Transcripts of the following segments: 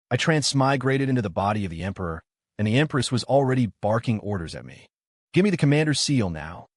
I transmigrated into the body of the Emperor, and the Empress was already barking orders at me. Give me the commander's seal now.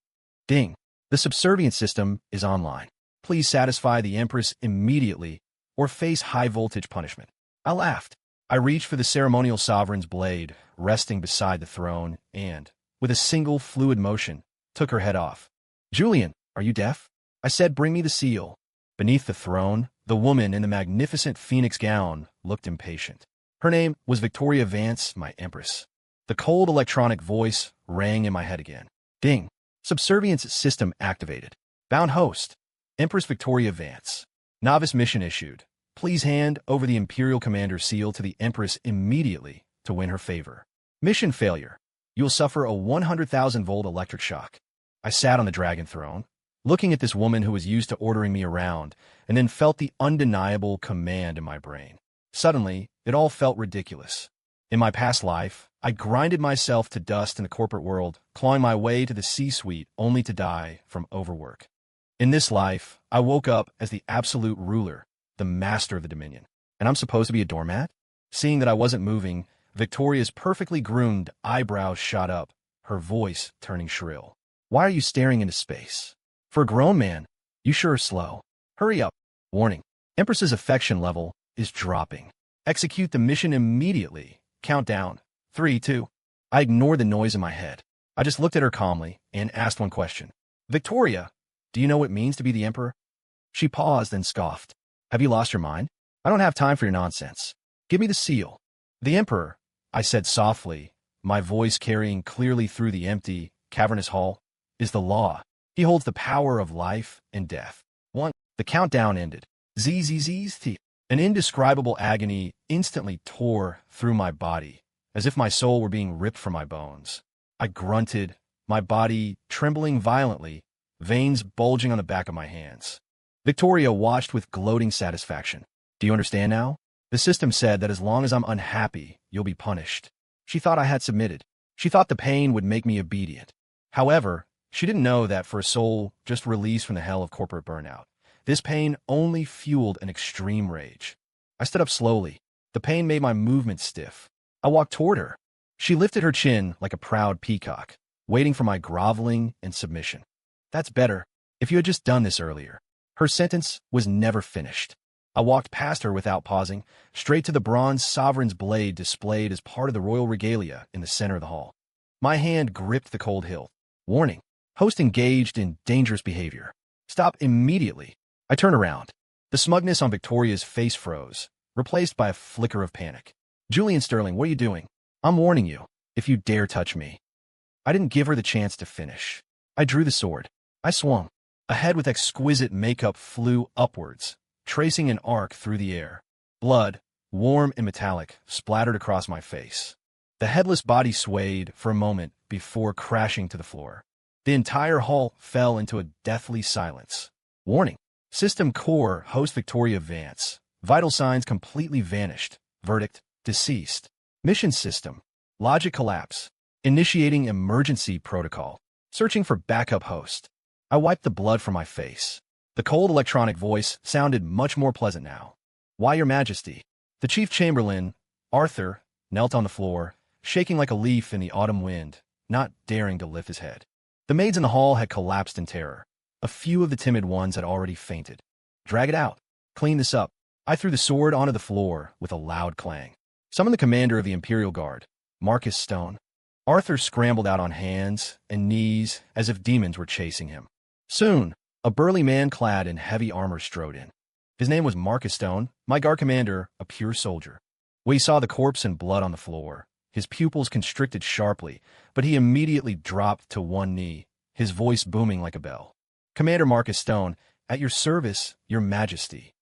Ding. The subservient system is online. Please satisfy the Empress immediately or face high-voltage punishment. I laughed. I reached for the ceremonial sovereign's blade, resting beside the throne, and, with a single fluid motion, took her head off. Julian, are you deaf? I said, bring me the seal. Beneath the throne, the woman in the magnificent phoenix gown looked impatient. Her name was Victoria Vance, my Empress. The cold electronic voice rang in my head again. Ding. Subservience system activated. Bound host. Empress Victoria Vance. Novice mission issued. Please hand over the Imperial Commander's seal to the Empress immediately to win her favor. Mission failure. You will suffer a 100,000-volt electric shock. I sat on the dragon throne, looking at this woman who was used to ordering me around, and then felt the undeniable command in my brain. Suddenly, it all felt ridiculous. In my past life, I grinded myself to dust in the corporate world, clawing my way to the C-suite only to die from overwork. In this life, I woke up as the absolute ruler, the master of the Dominion. And I'm supposed to be a doormat? Seeing that I wasn't moving, Victoria's perfectly groomed eyebrows shot up, her voice turning shrill. Why are you staring into space? For a grown man, you sure are slow. Hurry up. Warning. Empress's affection level is dropping. Execute the mission immediately. Countdown. 3, 2. I ignored the noise in my head. I just looked at her calmly and asked one question. Victoria, do you know what it means to be the Emperor? She paused and scoffed. Have you lost your mind? I don't have time for your nonsense. Give me the seal. The Emperor, I said softly, my voice carrying clearly through the empty, cavernous hall, is the law. He holds the power of life and death. 1. The countdown ended. Zzz. An indescribable agony instantly tore through my body, as if my soul were being ripped from my bones. I grunted, my body trembling violently, veins bulging on the back of my hands. Victoria watched with gloating satisfaction. Do you understand now? The system said that as long as I'm unhappy, you'll be punished. She thought I had submitted. She thought the pain would make me obedient. However, she didn't know that for a soul just released from the hell of corporate burnout, this pain only fueled an extreme rage. I stood up slowly. The pain made my movements stiff. I walked toward her. She lifted her chin like a proud peacock, waiting for my groveling and submission. That's better. If you had just done this earlier. Her sentence was never finished. I walked past her without pausing, straight to the bronze sovereign's blade displayed as part of the royal regalia in the center of the hall. My hand gripped the cold hilt. Warning. Host engaged in dangerous behavior. Stop immediately. I turned around. The smugness on Victoria's face froze, replaced by a flicker of panic. Julian Sterling, what are you doing? I'm warning you, if you dare touch me. I didn't give her the chance to finish. I drew the sword. I swung. A head with exquisite makeup flew upwards, tracing an arc through the air. Blood, warm and metallic, splattered across my face. The headless body swayed for a moment before crashing to the floor. The entire hall fell into a deathly silence. Warning. System core host Victoria Vance. Vital signs completely vanished. Verdict. Deceased. Mission system. Logic collapse. Initiating emergency protocol. Searching for backup host. I wiped the blood from my face. The cold electronic voice sounded much more pleasant now. Why, Your Majesty? The Chief Chamberlain, Arthur, knelt on the floor, shaking like a leaf in the autumn wind, not daring to lift his head. The maids in the hall had collapsed in terror. A few of the timid ones had already fainted. Drag it out. Clean this up. I threw the sword onto the floor with a loud clang. Summon the commander of the Imperial Guard, Marcus Stone. Arthur scrambled out on hands and knees as if demons were chasing him. Soon, a burly man clad in heavy armor strode in. His name was Marcus Stone, my guard commander, a pure soldier. We saw the corpse and blood on the floor. His pupils constricted sharply, but he immediately dropped to one knee, his voice booming like a bell. Commander Marcus Stone, at your service, Your Majesty.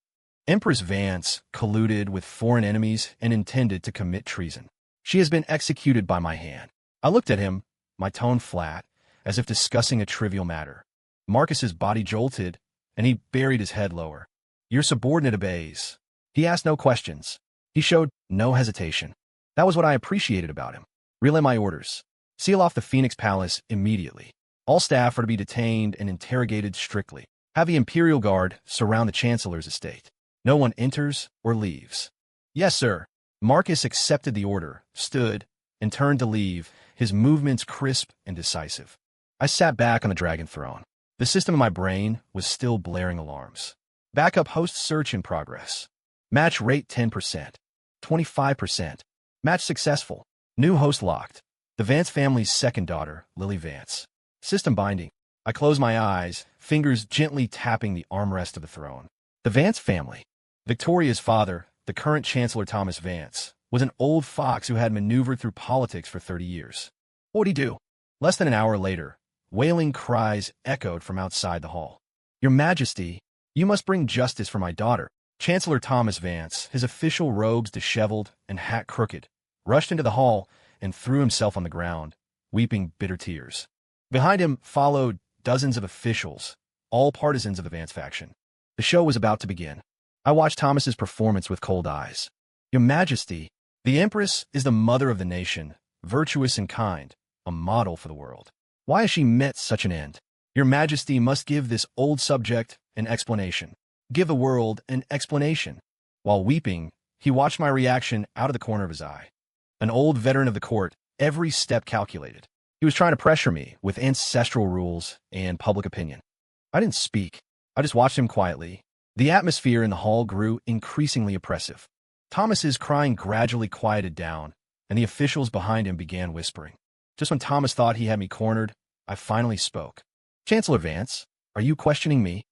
Empress Vance colluded with foreign enemies and intended to commit treason. She has been executed by my hand. I looked at him, my tone flat, as if discussing a trivial matter. Marcus's body jolted, and he buried his head lower. Your subordinate obeys. He asked no questions. He showed no hesitation. That was what I appreciated about him. Relay my orders. Seal off the Phoenix Palace immediately. All staff are to be detained and interrogated strictly. Have the Imperial Guard surround the Chancellor's estate. No one enters or leaves. Yes, sir. Marcus accepted the order, stood, and turned to leave, his movements crisp and decisive. I sat back on the dragon throne. The system in my brain was still blaring alarms. Backup host search in progress. Match rate 10%. 25%. Match successful. New host locked. The Vance family's second daughter, Lily Vance. System binding. I closed my eyes, fingers gently tapping the armrest of the throne. The Vance family. Victoria's father, the current Chancellor Thomas Vance, was an old fox who had maneuvered through politics for 30 years. What would he do? Less than an hour later, wailing cries echoed from outside the hall. Your Majesty, you must bring justice for my daughter. Chancellor Thomas Vance, his official robes disheveled and hat crooked, rushed into the hall and threw himself on the ground, weeping bitter tears. Behind him followed dozens of officials, all partisans of the Vance faction. The show was about to begin. I watched Thomas's performance with cold eyes. Your Majesty, the Empress is the mother of the nation, virtuous and kind, a model for the world. Why has she met such an end? Your Majesty must give this old subject an explanation. Give the world an explanation. While weeping, he watched my reaction out of the corner of his eye. An old veteran of the court, every step calculated. He was trying to pressure me with ancestral rules and public opinion. I didn't speak. I just watched him quietly. The atmosphere in the hall grew increasingly oppressive. Thomas's crying gradually quieted down, and the officials behind him began whispering. Just when Thomas thought he had me cornered, I finally spoke. Chancellor Vance, are you questioning me?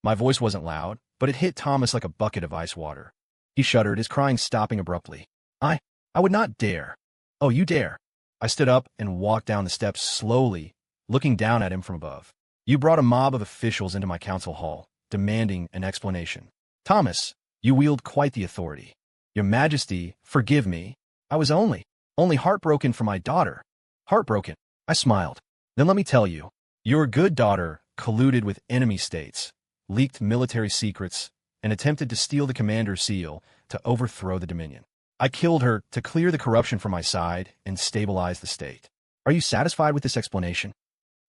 My voice wasn't loud, but it hit Thomas like a bucket of ice water. He shuddered, his crying stopping abruptly. I would not dare. Oh, you dare. I stood up and walked down the steps slowly, looking down at him from above. You brought a mob of officials into my council hall, demanding an explanation. Thomas, you wield quite the authority. Your Majesty, forgive me. I was only heartbroken for my daughter. Heartbroken. I smiled. Then let me tell you, your good daughter colluded with enemy states, leaked military secrets, and attempted to steal the commander's seal to overthrow the Dominion. I killed her to clear the corruption from my side and stabilize the state. Are you satisfied with this explanation?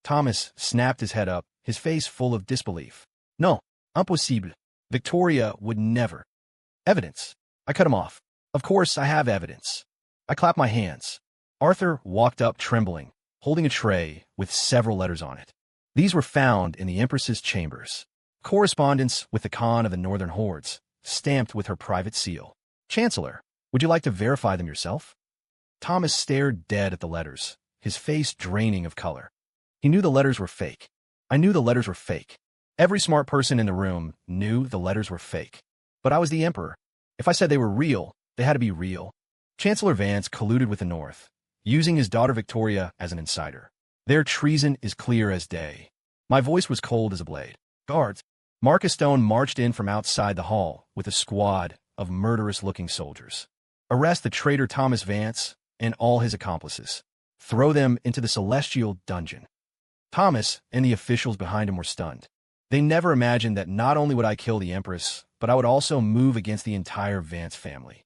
Thomas snapped his head up, his face full of disbelief. No, impossible. Victoria would never. Evidence. I cut him off. Of course I have evidence. I clapped my hands. Arthur walked up trembling, holding a tray with several letters on it. These were found in the Empress's chambers. Correspondence with the Khan of the Northern Hordes, stamped with her private seal. Chancellor, would you like to verify them yourself? Thomas stared dead at the letters, his face draining of color. He knew the letters were fake. I knew the letters were fake. Every smart person in the room knew the letters were fake. But I was the Emperor. If I said they were real, they had to be real. Chancellor Vance colluded with the North, using his daughter Victoria as an insider. Their treason is clear as day. My voice was cold as a blade. Guards. Marcus Stone marched in from outside the hall with a squad of murderous-looking soldiers. Arrest the traitor Thomas Vance and all his accomplices. Throw them into the celestial dungeon. Thomas and the officials behind him were stunned. They never imagined that not only would I kill the Empress, but I would also move against the entire Vance family.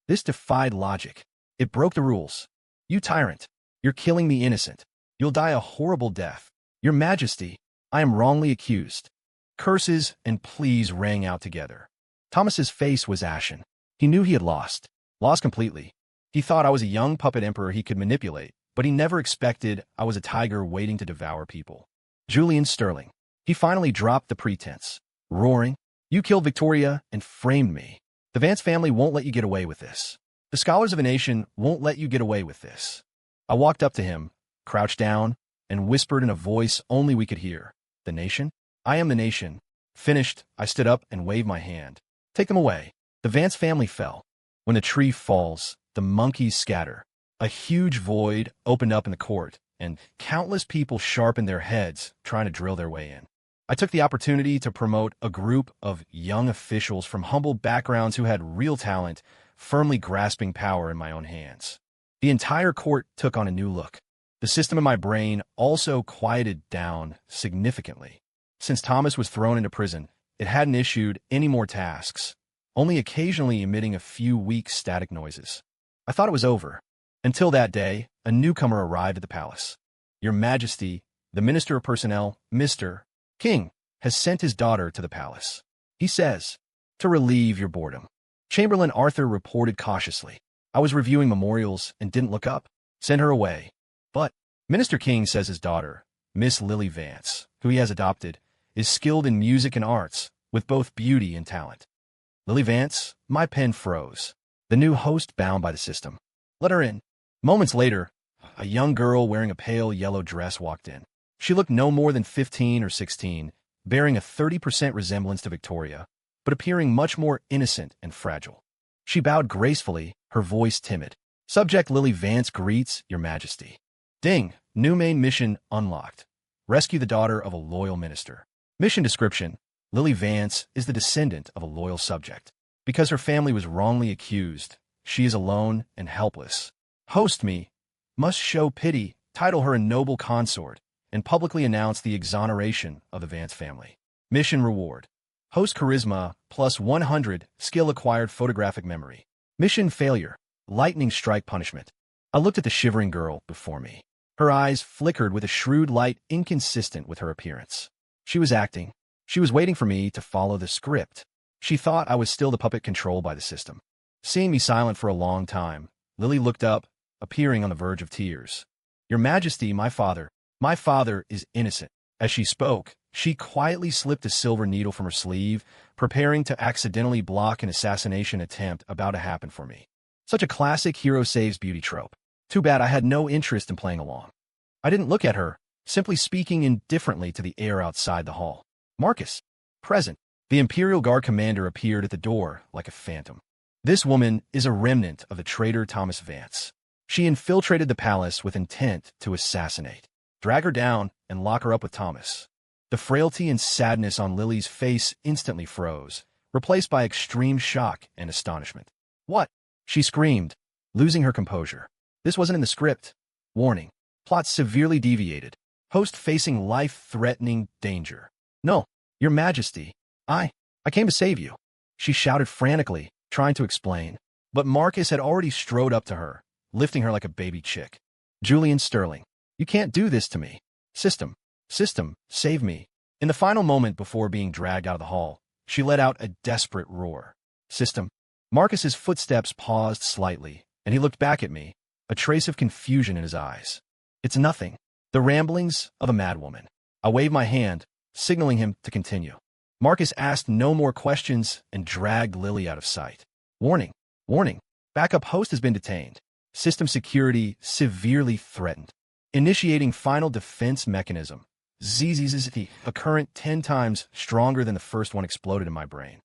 This defied logic. It broke the rules. You tyrant, you're killing me innocent. You'll die a horrible death. Your Majesty, I am wrongly accused. Curses and pleas rang out together. Thomas's face was ashen. He knew he had lost. Lost completely. He thought I was a young puppet emperor he could manipulate, but he never expected I was a tiger waiting to devour people. Julian Sterling. He finally dropped the pretense, roaring, "You killed Victoria and framed me. The Vance family won't let you get away with this. The scholars of a nation won't let you get away with this." I walked up to him, crouched down, and whispered in a voice only we could hear. The nation? I am the nation. Finished, I stood up and waved my hand. Take them away. The Vance family fell. When the tree falls, the monkeys scatter. A huge void opened up in the court, and countless people sharpened their heads, trying to drill their way in. I took the opportunity to promote a group of young officials from humble backgrounds who had real talent, firmly grasping power in my own hands. The entire court took on a new look. The system in my brain also quieted down significantly. Since Thomas was thrown into prison, it hadn't issued any more tasks, only occasionally emitting a few weak static noises. I thought it was over. Until that day, a newcomer arrived at the palace. Your Majesty, the Minister of Personnel, Mr. King, has sent his daughter to the palace. He says, to relieve your boredom. Chamberlain Arthur reported cautiously. I was reviewing memorials and didn't look up. Send her away. But Minister King says his daughter, Miss Lily Vance, who he has adopted, is skilled in music and arts, with both beauty and talent. Lily Vance? My pen froze. The new host bound by the system. Let her in. Moments later, a young girl wearing a pale yellow dress walked in. She looked no more than 15 or 16, bearing a 30% resemblance to Victoria, but appearing much more innocent and fragile. She bowed gracefully, her voice timid. Subject Lily Vance greets Your Majesty. Ding! New main mission unlocked. Rescue the daughter of a loyal minister. Mission description: Lily Vance is the descendant of a loyal subject. Because her family was wrongly accused, she is alone and helpless. Host me must show pity, title her a noble consort, and publicly announce the exoneration of the Vance family. Mission reward: host charisma plus 100, skill acquired photographic memory. Mission failure: lightning strike punishment. I looked at the shivering girl before me. Her eyes flickered with a shrewd light inconsistent with her appearance. She was acting. She was waiting for me to follow the script. She thought I was still the puppet controlled by the system. Seeing me silent for a long time, Lily looked up, appearing on the verge of tears. Your Majesty, my father is innocent. As she spoke, she quietly slipped a silver needle from her sleeve, preparing to accidentally block an assassination attempt about to happen for me. Such a classic hero saves beauty trope. Too bad I had no interest in playing along. I didn't look at her, simply speaking indifferently to the air outside the hall. Marcus. Present. The Imperial Guard commander appeared at the door like a phantom. This woman is a remnant of the traitor Thomas Vance. She infiltrated the palace with intent to assassinate. Drag her down and lock her up with Thomas. The frailty and sadness on Lily's face instantly froze, replaced by extreme shock and astonishment. What? She screamed, losing her composure. This wasn't in the script. Warning. Plot severely deviated. Host facing life-threatening danger. No, Your Majesty. I came to save you. She shouted frantically, trying to explain. But Marcus had already strode up to her, lifting her like a baby chick. Julian Sterling. You can't do this to me. System, save me. In the final moment before being dragged out of the hall, she let out a desperate roar. System. Marcus's footsteps paused slightly, and he looked back at me, a trace of confusion in his eyes. It's nothing. The ramblings of a madwoman. I waved my hand, signaling him to continue. Marcus asked no more questions and dragged Lily out of sight. Warning. Backup host has been detained. System security severely threatened. Initiating final defense mechanism. ZZZZ, a current 10 times stronger than the first one exploded in my brain.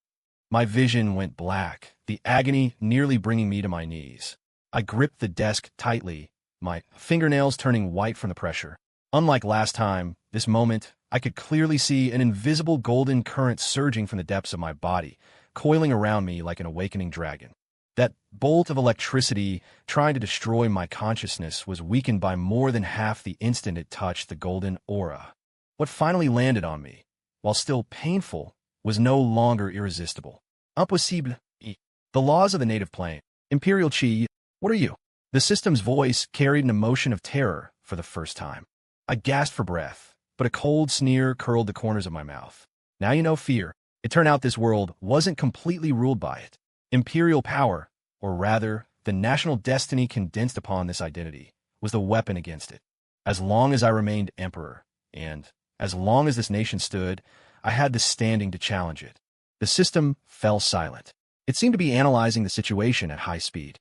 My vision went black, the agony nearly bringing me to my knees. I gripped the desk tightly, my fingernails turning white from the pressure. Unlike last time, this moment, I could clearly see an invisible golden current surging from the depths of my body, coiling around me like an awakening dragon. That bolt of electricity trying to destroy my consciousness was weakened by more than half the instant it touched the golden aura. What finally landed on me, while still painful, was no longer irresistible. Impossible. The laws of the native plane. Imperial Chi, what are you? The system's voice carried an emotion of terror for the first time. I gasped for breath, but a cold sneer curled the corners of my mouth. Now you know fear. It turned out this world wasn't completely ruled by it. Imperial power, or rather, the national destiny condensed upon this identity, was the weapon against it. As long as I remained emperor, and as long as this nation stood, I had the standing to challenge it. The system fell silent. It seemed to be analyzing the situation at high speed.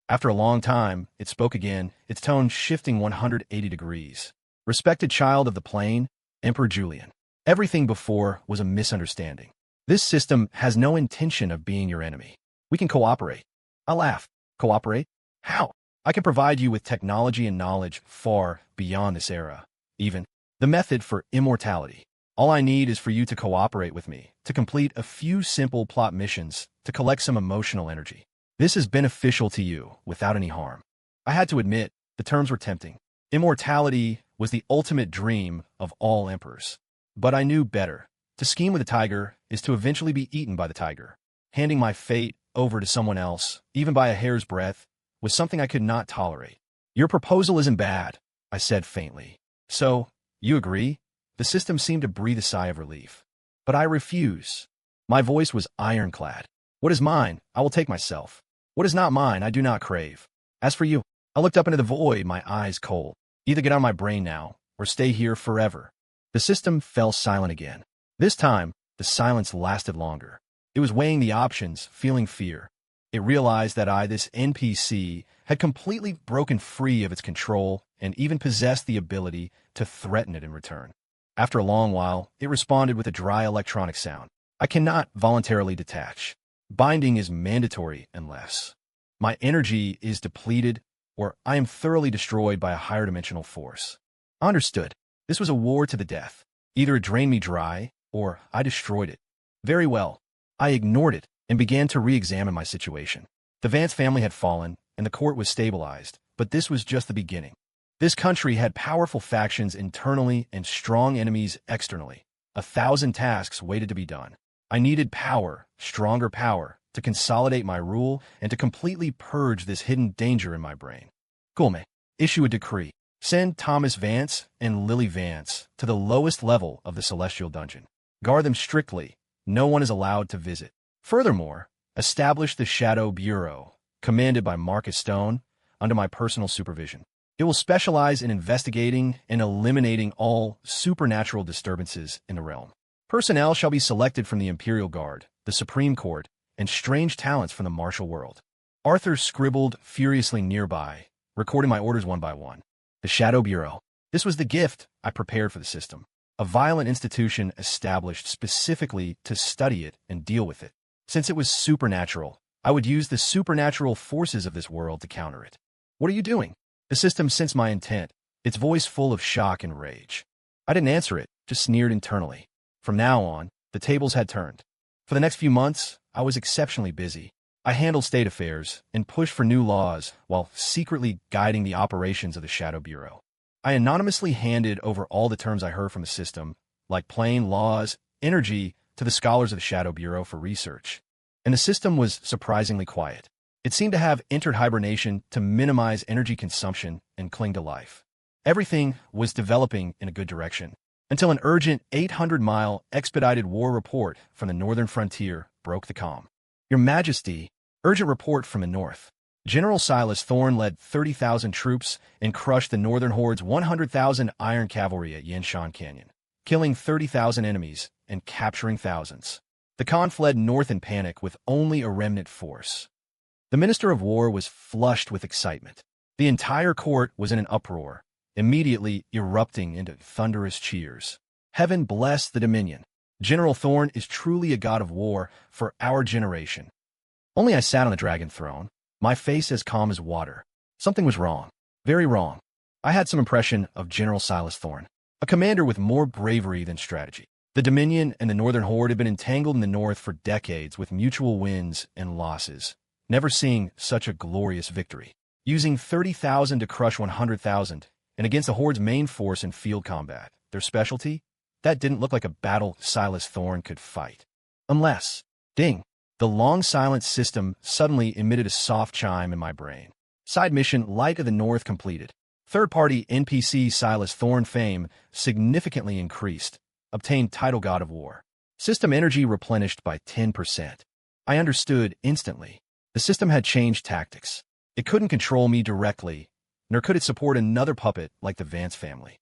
After a long time, it spoke again, its tone shifting 180 degrees. Respected child of the plane, Emperor Julian. Everything before was a misunderstanding. This system has no intention of being your enemy. We can cooperate. I laughed. Cooperate? How? I can provide you with technology and knowledge far beyond this era. Even the method for immortality. All I need is for you to cooperate with me, to complete a few simple plot missions, to collect some emotional energy. This is beneficial to you, without any harm. I had to admit, the terms were tempting. Immortality was the ultimate dream of all emperors. But I knew better. To scheme with a tiger is to eventually be eaten by the tiger. Handing my fate over to someone else, even by a hair's breadth, was something I could not tolerate. Your proposal isn't bad, I said faintly. So, you agree? The system seemed to breathe a sigh of relief. But I refuse. My voice was ironclad. What is mine, I will take myself. What is not mine, I do not crave. As for you, I looked up into the void, my eyes cold. Either get on my brain now, or stay here forever. The system fell silent again. This time, the silence lasted longer. It was weighing the options, feeling fear. It realized that I, this NPC, had completely broken free of its control and even possessed the ability to threaten it in return. After a long while, it responded with a dry electronic sound. I cannot voluntarily detach. Binding is mandatory unless my energy is depleted or I am thoroughly destroyed by a higher dimensional force. I understood. This was a war to the death. Either it drained me dry or I destroyed it. Very well. I ignored it and began to re-examine my situation. The Vance family had fallen and the court was stabilized, but this was just the beginning. This country had powerful factions internally and strong enemies externally. 1,000 tasks waited to be done. I needed power, stronger power, to consolidate my rule and to completely purge this hidden danger in my brain. Gulme, issue a decree. Send Thomas Vance and Lily Vance to the lowest level of the Celestial Dungeon. Guard them strictly. No one is allowed to visit. Furthermore, establish the Shadow Bureau, commanded by Marcus Stone, under my personal supervision. It will specialize in investigating and eliminating all supernatural disturbances in the realm. Personnel shall be selected from the Imperial Guard, the Supreme Court, and strange talents from the martial world. Arthur scribbled furiously nearby, recording my orders one by one. The Shadow Bureau. This was the gift I prepared for the system. A violent institution established specifically to study it and deal with it. Since it was supernatural, I would use the supernatural forces of this world to counter it. What are you doing? The system sensed my intent, its voice full of shock and rage. I didn't answer it, just sneered internally. From now on, the tables had turned. For the next few months, I was exceptionally busy. I handled state affairs and pushed for new laws while secretly guiding the operations of the Shadow Bureau. I anonymously handed over all the terms I heard from the system, like plane, laws, energy, to the scholars of the Shadow Bureau for research. And the system was surprisingly quiet. It seemed to have entered hibernation to minimize energy consumption and cling to life. Everything was developing in a good direction, until an urgent 800-mile expedited war report from the northern frontier broke the calm. Your Majesty, urgent report from the north. General Silas Thorne led 30,000 troops and crushed the northern horde's 100,000 iron cavalry at Yanshan Canyon, killing 30,000 enemies and capturing thousands. The Khan fled north in panic with only a remnant force. The Minister of War was flushed with excitement. The entire court was in an uproar, immediately erupting into thunderous cheers. Heaven bless the Dominion. General Thorne is truly a god of war for our generation. Only I sat on the dragon throne, my face as calm as water. Something was wrong. Very wrong. I had some impression of General Silas Thorne, a commander with more bravery than strategy. The Dominion and the Northern Horde had been entangled in the north for decades with mutual wins and losses, never seeing such a glorious victory. Using 30,000 to crush 100,000, and against the Horde's main force in field combat, their specialty? That didn't look like a battle Silas Thorne could fight. Unless, ding, the long silent system suddenly emitted a soft chime in my brain. Side mission Light of the North completed. Third-party NPC Silas Thorne fame significantly increased. Obtained title God of War. System energy replenished by 10%. I understood instantly. The system had changed tactics. It couldn't control me directly, nor could it support another puppet like the Vance family.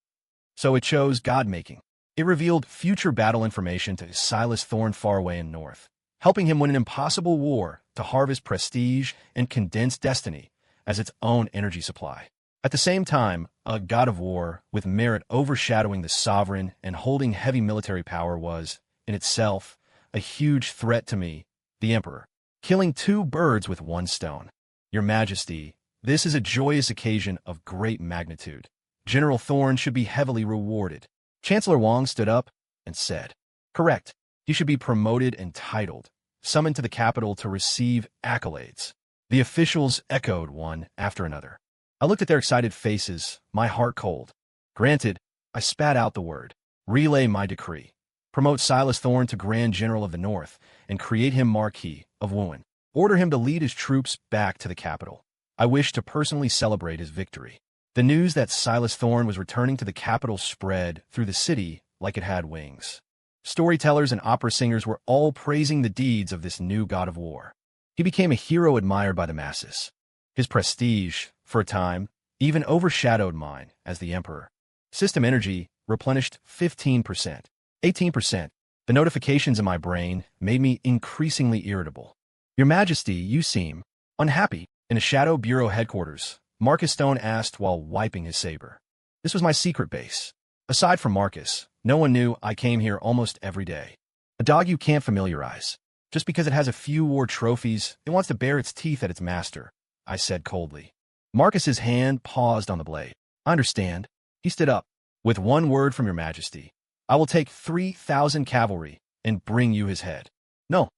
So it chose God-making. It revealed future battle information to Silas Thorne far away in north, helping him win an impossible war to harvest prestige and condense destiny as its own energy supply. At the same time, a god of war with merit overshadowing the sovereign and holding heavy military power was, in itself, a huge threat to me, the Emperor, killing two birds with one stone. Your Majesty, this is a joyous occasion of great magnitude. General Thorne should be heavily rewarded. Chancellor Wang stood up and said, Correct. He should be promoted and titled, summoned to the capital to receive accolades. The officials echoed one after another. I looked at their excited faces, my heart cold. Granted, I spat out the word. Relay my decree. Promote Silas Thorne to Grand General of the North and create him Marquis of Wuhan. Order him to lead his troops back to the capital. I wish to personally celebrate his victory. The news that Silas Thorne was returning to the capital spread through the city like it had wings. Storytellers and opera singers were all praising the deeds of this new god of war. He became a hero admired by the masses. His prestige, for a time, even overshadowed mine as the Emperor. System energy replenished 15%, 18%. The notifications in my brain made me increasingly irritable. Your Majesty, you seem unhappy. In a Shadow Bureau headquarters, Marcus Stone asked while wiping his saber. This was my secret base. Aside from Marcus, no one knew I came here almost every day. A dog you can't familiarize. Just because it has a few war trophies, it wants to bare its teeth at its master, I said coldly. Marcus's hand paused on the blade. I understand. He stood up. With one word from your Majesty, I will take 3,000 cavalry and bring you his head. No.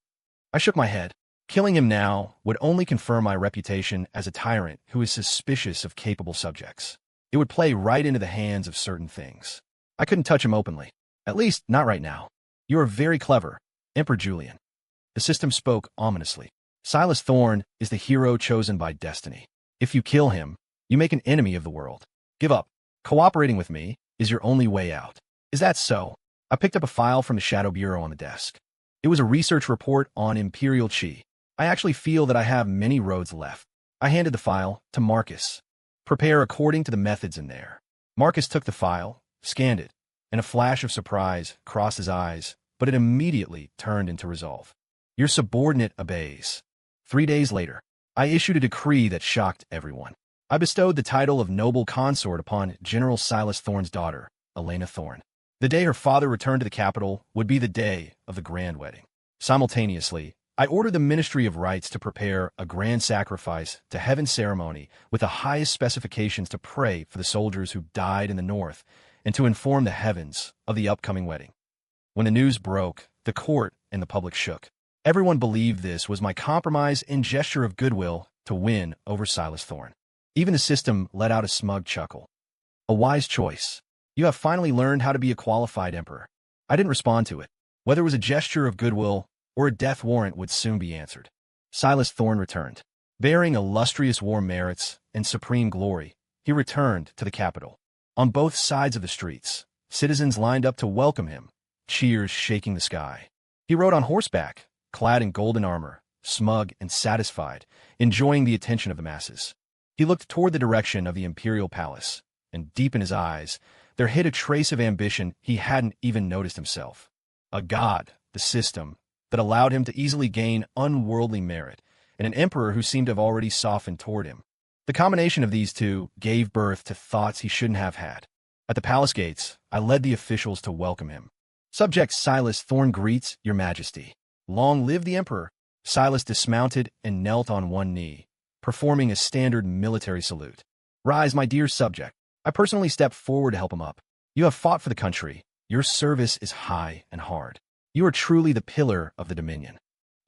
I shook my head. Killing him now would only confirm my reputation as a tyrant who is suspicious of capable subjects. It would play right into the hands of certain things. I couldn't touch him openly. At least, not right now. You are very clever, Emperor Julian. The system spoke ominously. Silas Thorne is the hero chosen by destiny. If you kill him, you make an enemy of the world. Give up. Cooperating with me is your only way out. Is that so? I picked up a file from the Shadow Bureau on the desk. It was a research report on Imperial Chi. I actually feel that I have many roads left. I handed the file to Marcus. Prepare according to the methods in there. Marcus took the file, scanned it, and a flash of surprise crossed his eyes, but it immediately turned into resolve. Your subordinate obeys. 3 days later, I issued a decree that shocked everyone. I bestowed the title of noble consort upon General Silas Thorne's daughter, Elena Thorne. The day her father returned to the capital would be the day of the grand wedding. Simultaneously, I ordered the Ministry of Rites to prepare a grand sacrifice to heaven ceremony with the highest specifications to pray for the soldiers who died in the north and to inform the heavens of the upcoming wedding. When the news broke, the court and the public shook. Everyone believed this was my compromise and gesture of goodwill to win over Silas Thorne. Even the system let out a smug chuckle. A wise choice. You have finally learned how to be a qualified emperor. I didn't respond to it. Whether it was a gesture of goodwill or a death warrant would soon be answered. Silas Thorne returned. Bearing illustrious war merits and supreme glory, he returned to the capital. On both sides of the streets, citizens lined up to welcome him, cheers shaking the sky. He rode on horseback, clad in golden armor, smug and satisfied, enjoying the attention of the masses. He looked toward the direction of the imperial palace, and deep in his eyes, there hid a trace of ambition he hadn't even noticed himself. A god, the system, that allowed him to easily gain unworldly merit, and an emperor who seemed to have already softened toward him. The combination of these two gave birth to thoughts he shouldn't have had. At the palace gates, I led the officials to welcome him. Subject Silas Thorne greets your Majesty. Long live the Emperor. Silas dismounted and knelt on one knee, performing a standard military salute. Rise, my dear subject. I personally stepped forward to help him up. You have fought for the country. Your service is high and hard. You are truly the pillar of the Dominion.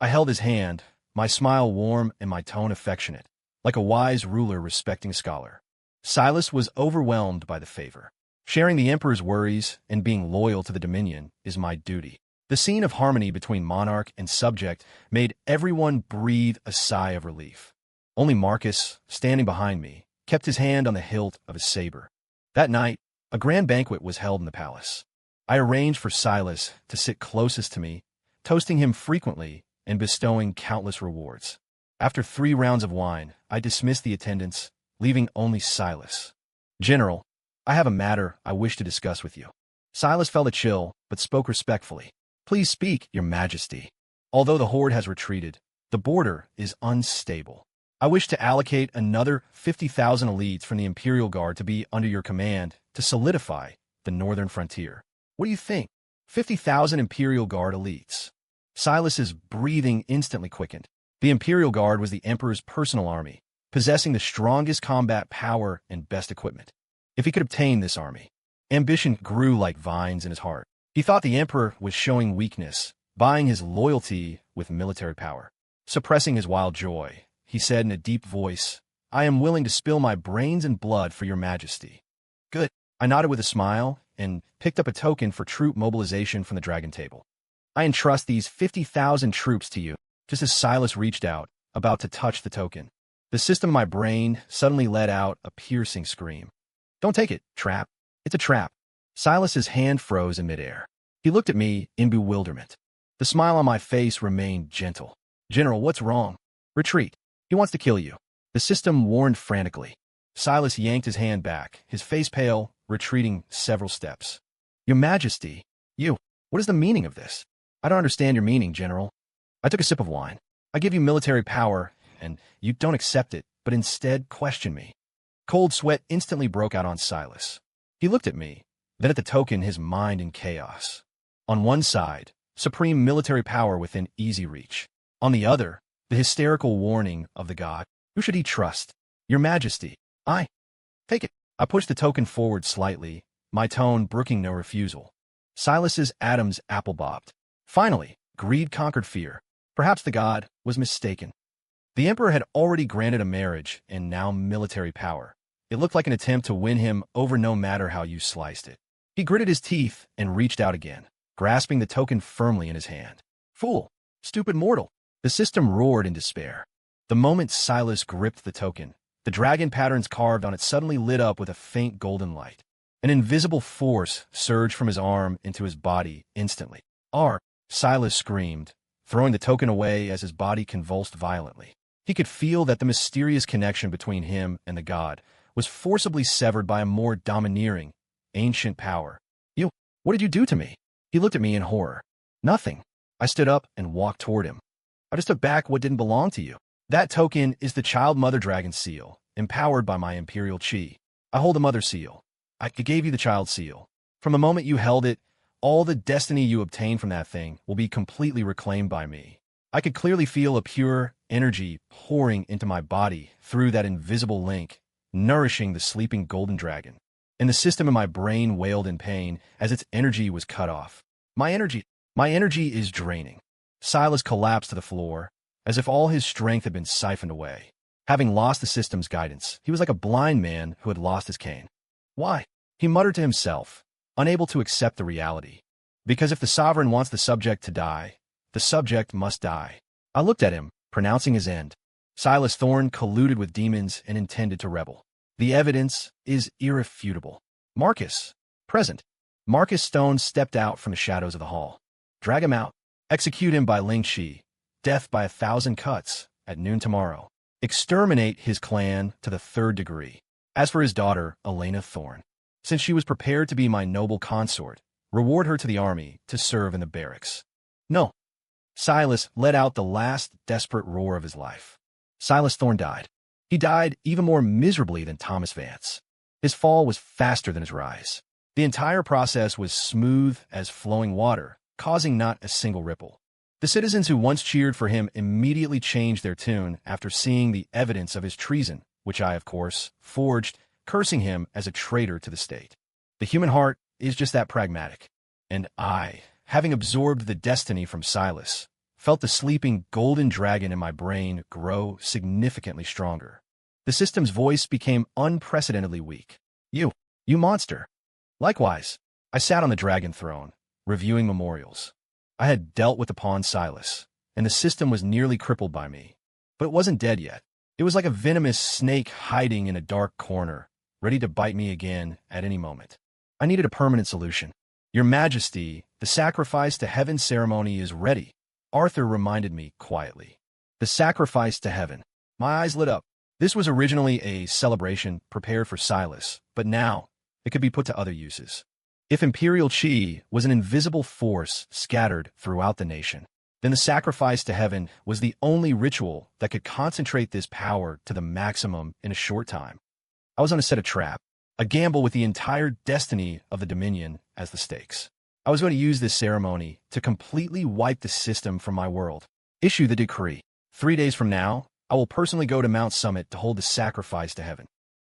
I held his hand, my smile warm and my tone affectionate, like a wise ruler respecting a scholar. Silas was overwhelmed by the favor. Sharing the Emperor's worries and being loyal to the Dominion is my duty. The scene of harmony between monarch and subject made everyone breathe a sigh of relief. Only Marcus, standing behind me, kept his hand on the hilt of his saber. That night, a grand banquet was held in the palace. I arranged for Silas to sit closest to me, toasting him frequently and bestowing countless rewards. After 3 rounds of wine, I dismissed the attendants, leaving only Silas. General, I have a matter I wish to discuss with you. Silas felt a chill, but spoke respectfully. Please speak, your Majesty. Although the horde has retreated, the border is unstable. I wish to allocate another 50,000 elites from the Imperial Guard to be under your command to solidify the northern frontier. What do you think? 50,000 Imperial Guard elites. Silas's breathing instantly quickened. The Imperial Guard was the Emperor's personal army, possessing the strongest combat power and best equipment. If he could obtain this army, ambition grew like vines in his heart. He thought the Emperor was showing weakness, buying his loyalty with military power. Suppressing his wild joy, he said in a deep voice, I am willing to spill my brains and blood for your Majesty. Good. I nodded with a smile and picked up a token for troop mobilization from the dragon table. I entrust these 50,000 troops to you, just as Silas reached out, about to touch the token. The system of my brain suddenly let out a piercing scream. Don't take it, trap. It's a trap. Silas's hand froze in midair. He looked at me in bewilderment. The smile on my face remained gentle. General, what's wrong? Retreat. He wants to kill you. The system warned frantically. Silas yanked his hand back, his face pale, retreating several steps. Your Majesty, what is the meaning of this? I don't understand your meaning, General. I took a sip of wine. I give you military power, and you don't accept it, but instead question me. Cold sweat instantly broke out on Silas. He looked at me, then at the token, his mind in chaos. On one side, supreme military power within easy reach. On the other, the hysterical warning of the god. Who should he trust? Your Majesty. Take it. I pushed the token forward slightly, my tone brooking no refusal. Silas's atoms apple-bobbed. Finally, greed conquered fear. Perhaps the god was mistaken. The Emperor had already granted a marriage and now military power. It looked like an attempt to win him over no matter how you sliced it. He gritted his teeth and reached out again, grasping the token firmly in his hand. Fool! Stupid mortal! The system roared in despair. The moment Silas gripped the token, the dragon patterns carved on it suddenly lit up with a faint golden light. An invisible force surged from his arm into his body instantly. Silas screamed, throwing the token away as his body convulsed violently. He could feel that the mysterious connection between him and the god was forcibly severed by a more domineering, ancient power. What did you do to me? He looked at me in horror. Nothing. I stood up and walked toward him. I just took back what didn't belong to you. That token is the Child Mother Dragon seal, empowered by my Imperial Chi. I hold the Mother seal. I gave you the Child seal. From the moment you held it, all the destiny you obtained from that thing will be completely reclaimed by me. I could clearly feel a pure energy pouring into my body through that invisible link, nourishing the sleeping golden dragon. And the system in my brain wailed in pain as its energy was cut off. My energy is draining. Silas collapsed to the floor, as if all his strength had been siphoned away. Having lost the system's guidance, he was like a blind man who had lost his cane. Why? He muttered to himself, unable to accept the reality. Because if the sovereign wants the subject to die, the subject must die. I looked at him, pronouncing his end. Silas Thorne colluded with demons and intended to rebel. The evidence is irrefutable. Marcus, present. Marcus Stone stepped out from the shadows of the hall. Drag him out. Execute him by Ling Shi. Death by 1,000 cuts at noon tomorrow. Exterminate his clan to the 3rd degree. As for his daughter, Elena Thorne, since she was prepared to be my noble consort, reward her to the army to serve in the barracks. No. Silas let out the last desperate roar of his life. Silas Thorne died. He died even more miserably than Thomas Vance. His fall was faster than his rise. The entire process was smooth as flowing water, causing not a single ripple. The citizens who once cheered for him immediately changed their tune after seeing the evidence of his treason, which I, of course, forged, cursing him as a traitor to the state. The human heart is just that pragmatic. And I, having absorbed the destiny from Silas, felt the sleeping golden dragon in my brain grow significantly stronger. The system's voice became unprecedentedly weak. You monster. Likewise, I sat on the dragon throne, reviewing memorials. I had dealt with the pawn Silas, and the system was nearly crippled by me. But it wasn't dead yet. It was like a venomous snake hiding in a dark corner, ready to bite me again at any moment. I needed a permanent solution. Your Majesty, the sacrifice to heaven ceremony is ready, Arthur reminded me quietly. The sacrifice to heaven. My eyes lit up. This was originally a celebration prepared for Silas, but now it could be put to other uses. If Imperial Chi was an invisible force scattered throughout the nation, then the sacrifice to heaven was the only ritual that could concentrate this power to the maximum in a short time. I was going to set a trap, a gamble with the entire destiny of the Dominion as the stakes. I was going to use this ceremony to completely wipe the system from my world. Issue the decree. 3 days from now, I will personally go to Mount Summit to hold the sacrifice to heaven.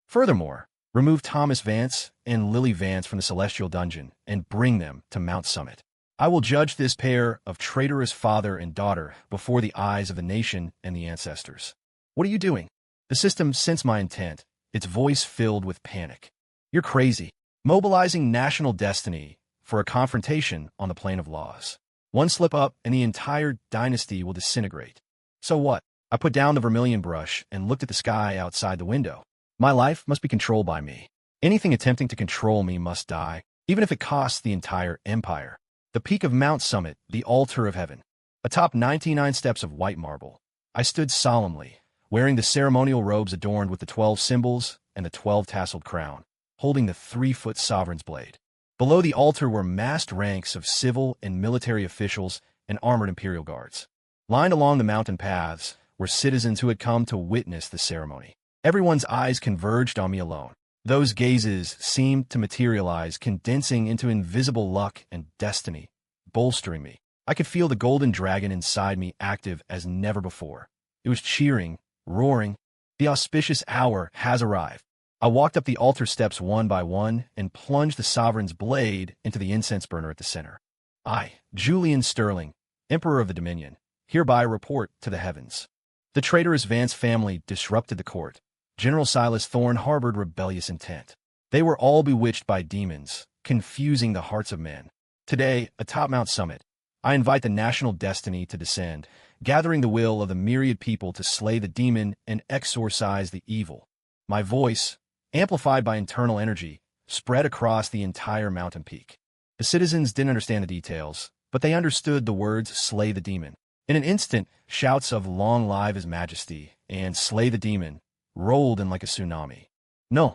Furthermore, remove Thomas Vance and Lily Vance from the Celestial Dungeon and bring them to Mount Summit. I will judge this pair of traitorous father and daughter before the eyes of the nation and the ancestors. What are you doing? The system sensed my intent, its voice filled with panic. You're crazy. Mobilizing national destiny for a confrontation on the plane of laws. One slip up and the entire dynasty will disintegrate. So what? I put down the vermilion brush and looked at the sky outside the window. My life must be controlled by me. Anything attempting to control me must die, even if it costs the entire empire. The peak of Mount Summit, the altar of heaven. Atop 99 steps of white marble. I stood solemnly, wearing the ceremonial robes adorned with the 12 symbols and the 12-tasseled crown, holding the 3-foot sovereign's blade. Below the altar were massed ranks of civil and military officials and armored imperial guards. Lined along the mountain paths were citizens who had come to witness the ceremony. Everyone's eyes converged on me alone. Those gazes seemed to materialize, condensing into invisible luck and destiny, bolstering me. I could feel the golden dragon inside me active as never before. It was cheering, roaring. The auspicious hour has arrived. I walked up the altar steps one by one and plunged the sovereign's blade into the incense burner at the center. I, Julian Sterling, Emperor of the Dominion, hereby report to the heavens. The traitorous Vance family disrupted the court. General Silas Thorne harbored rebellious intent. They were all bewitched by demons, confusing the hearts of men. Today, atop Mount Summit, I invite the national destiny to descend, gathering the will of the myriad people to slay the demon and exorcise the evil. My voice, amplified by internal energy, spread across the entire mountain peak. The citizens didn't understand the details, but they understood the words "slay the demon." In an instant, shouts of "long live his majesty" and "slay the demon" rolled in like a tsunami. No,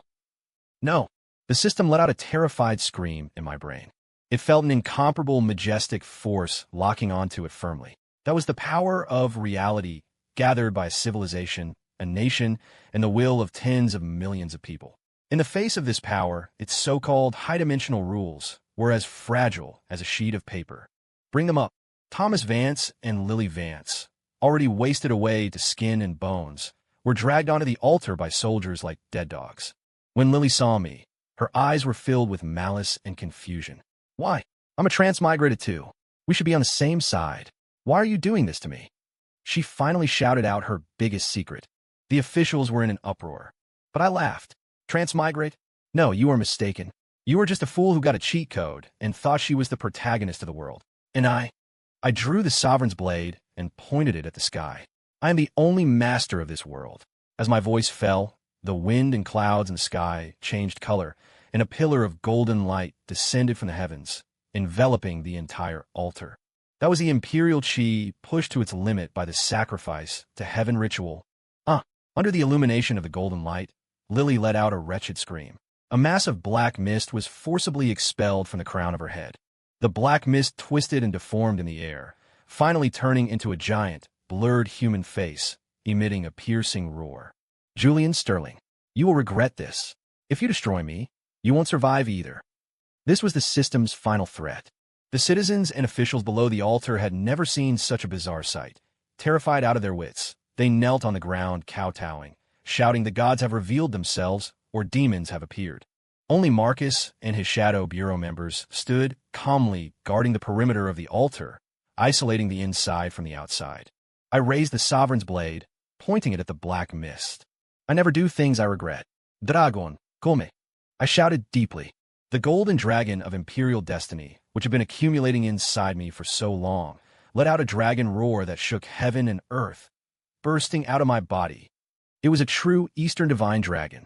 no. The system let out a terrified scream in my brain. It felt an incomparable, majestic force locking onto it firmly. That was the power of reality, gathered by a civilization, a nation, and the will of tens of millions of people. In the face of this power, its so-called high-dimensional rules were as fragile as a sheet of paper. Bring them up. Thomas Vance and Lily Vance, already wasted away to skin and bones, were dragged onto the altar by soldiers like dead dogs. When Lily saw me, her eyes were filled with malice and confusion. Why? I'm a transmigrated too. We should be on the same side. Why are you doing this to me? She finally shouted out her biggest secret. The officials were in an uproar. But I laughed. Transmigrate? No, you are mistaken. You are just a fool who got a cheat code and thought she was the protagonist of the world. And I drew the sovereign's blade and pointed it at the sky. I am the only master of this world. As my voice fell, the wind and clouds in the sky changed color, and a pillar of golden light descended from the heavens, enveloping the entire altar. That was the imperial chi pushed to its limit by the sacrifice to heaven ritual. Under the illumination of the golden light, Lily let out a wretched scream. A mass of black mist was forcibly expelled from the crown of her head. The black mist twisted and deformed in the air, finally turning into a giant, blurred human face, emitting a piercing roar. Julian Sterling, you will regret this. If you destroy me, you won't survive either. This was the system's final threat. The citizens and officials below the altar had never seen such a bizarre sight. Terrified out of their wits, they knelt on the ground, kowtowing, shouting, "The gods have revealed themselves, or demons have appeared." Only Marcus and his Shadow Bureau members stood calmly guarding the perimeter of the altar, isolating the inside from the outside. I raised the sovereign's blade, pointing it at the black mist. I never do things I regret. Dragon, come. I shouted deeply. The golden dragon of imperial destiny, which had been accumulating inside me for so long, let out a dragon roar that shook heaven and earth, bursting out of my body. It was a true Eastern divine dragon,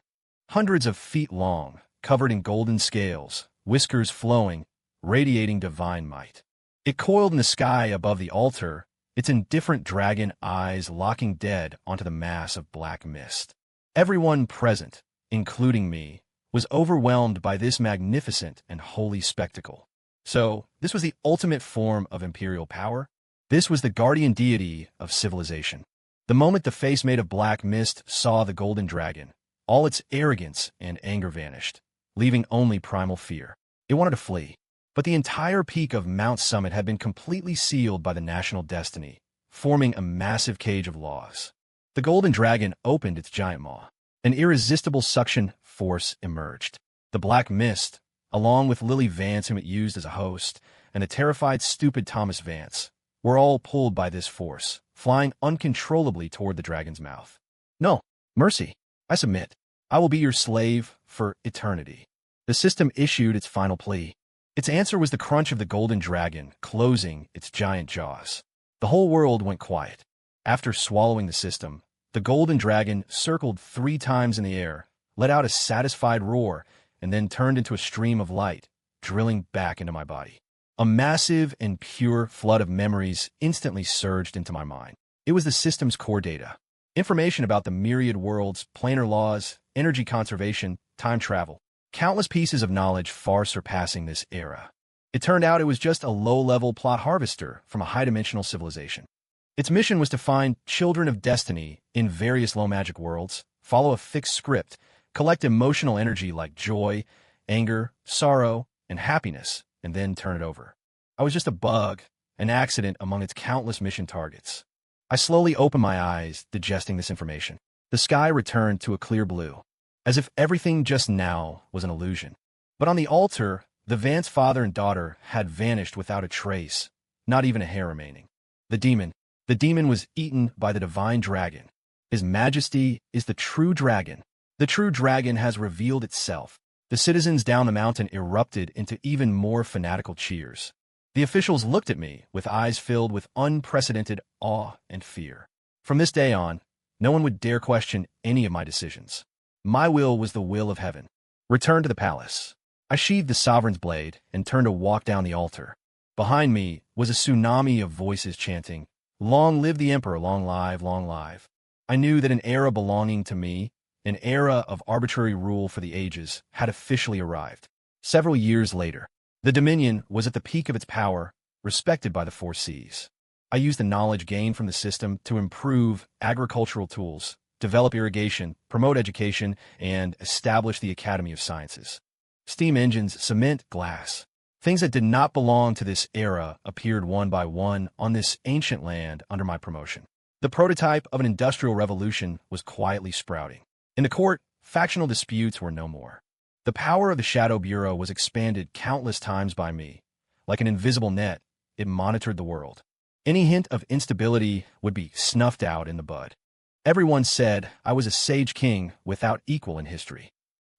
hundreds of feet long, covered in golden scales, whiskers flowing, radiating divine might. It coiled in the sky above the altar, its indifferent dragon eyes locking dead onto the mass of black mist. Everyone present, including me, was overwhelmed by this magnificent and holy spectacle. So, this was the ultimate form of imperial power? This was the guardian deity of civilization. The moment the face made of black mist saw the golden dragon, all its arrogance and anger vanished, leaving only primal fear. It wanted to flee. But the entire peak of Mount Summit had been completely sealed by the national destiny, forming a massive cage of laws. The golden dragon opened its giant maw. An irresistible suction force emerged. The black mist, along with Lily Vance, whom it used as a host, and the terrified, stupid Thomas Vance, were all pulled by this force, flying uncontrollably toward the dragon's mouth. No, mercy, I submit. I will be your slave for eternity. The system issued its final plea. Its answer was the crunch of the golden dragon closing its giant jaws. The whole world went quiet. After swallowing the system, the golden dragon circled 3 times in the air, let out a satisfied roar, and then turned into a stream of light, drilling back into my body. A massive and pure flood of memories instantly surged into my mind. It was the system's core data. Information about the myriad worlds, planar laws, energy conservation, time travel. Countless pieces of knowledge far surpassing this era. It turned out it was just a low-level plot harvester from a high-dimensional civilization. Its mission was to find children of destiny in various low-magic worlds, follow a fixed script, collect emotional energy like joy, anger, sorrow, and happiness, and then turn it over. I was just a bug, an accident among its countless mission targets. I slowly opened my eyes, digesting this information. The sky returned to a clear blue, as if everything just now was an illusion. But on the altar, the Vance father and daughter had vanished without a trace, not even a hair remaining. The demon was eaten by the divine dragon. His Majesty is the true dragon. The true dragon has revealed itself. The citizens down the mountain erupted into even more fanatical cheers. The officials looked at me with eyes filled with unprecedented awe and fear. From this day on, no one would dare question any of my decisions. My will was the will of heaven. Return to the palace. I sheathed the sovereign's blade and turned to walk down the altar. Behind me was a tsunami of voices chanting, "Long live the Emperor, long live, long live." I knew that an era belonging to me, an era of arbitrary rule for the ages, had officially arrived. Several years later, the Dominion was at the peak of its power, respected by the four seas. I used the knowledge gained from the system to improve agricultural tools, develop irrigation, promote education, and establish the Academy of Sciences. Steam engines, cement, glass. Things that did not belong to this era appeared one by one on this ancient land under my promotion. The prototype of an industrial revolution was quietly sprouting. In the court, factional disputes were no more. The power of the Shadow Bureau was expanded countless times by me. Like an invisible net, it monitored the world. Any hint of instability would be snuffed out in the bud. Everyone said I was a sage king without equal in history.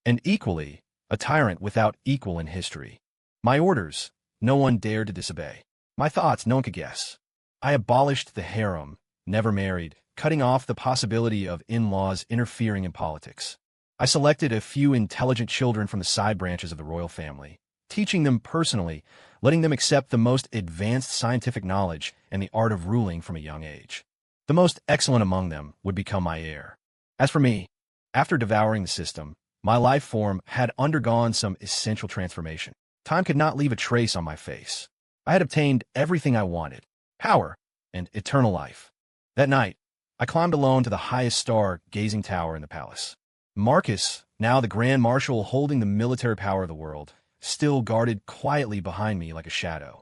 And equally, a tyrant without equal in history. My orders, no one dared to disobey. My thoughts, no one could guess. I abolished the harem, never married, cutting off the possibility of in-laws interfering in politics. I selected a few intelligent children from the side branches of the royal family, teaching them personally, letting them accept the most advanced scientific knowledge and the art of ruling from a young age. The most excellent among them would become my heir. As for me, after devouring the system, my life form had undergone some essential transformation. Time could not leave a trace on my face. I had obtained everything I wanted, power and eternal life. That night, I climbed alone to the highest star-gazing tower in the palace. Marcus, now the Grand Marshal holding the military power of the world, still guarded quietly behind me like a shadow.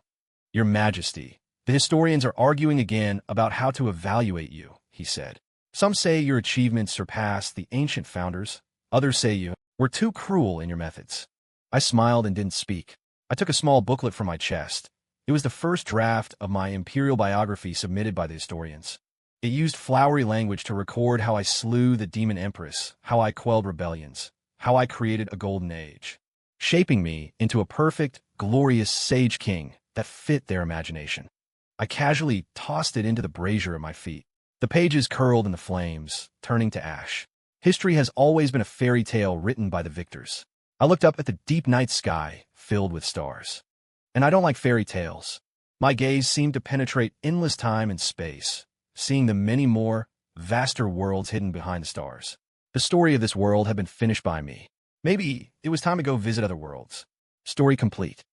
"Your Majesty, the historians are arguing again about how to evaluate you," he said. "Some say your achievements surpass the ancient founders. Others say you were too cruel in your methods." I smiled and didn't speak. I took a small booklet from my chest. It was the first draft of my imperial biography submitted by the historians. It used flowery language to record how I slew the demon Empress, how I quelled rebellions, how I created a golden age, shaping me into a perfect, glorious sage king that fit their imagination. I casually tossed it into the brazier at my feet. The pages curled in the flames, turning to ash. History has always been a fairy tale written by the victors. I looked up at the deep night sky, filled with stars. And I don't like fairy tales. My gaze seemed to penetrate endless time and space, seeing the many more, vaster worlds hidden behind the stars. The story of this world had been finished by me. Maybe it was time to go visit other worlds. Story complete.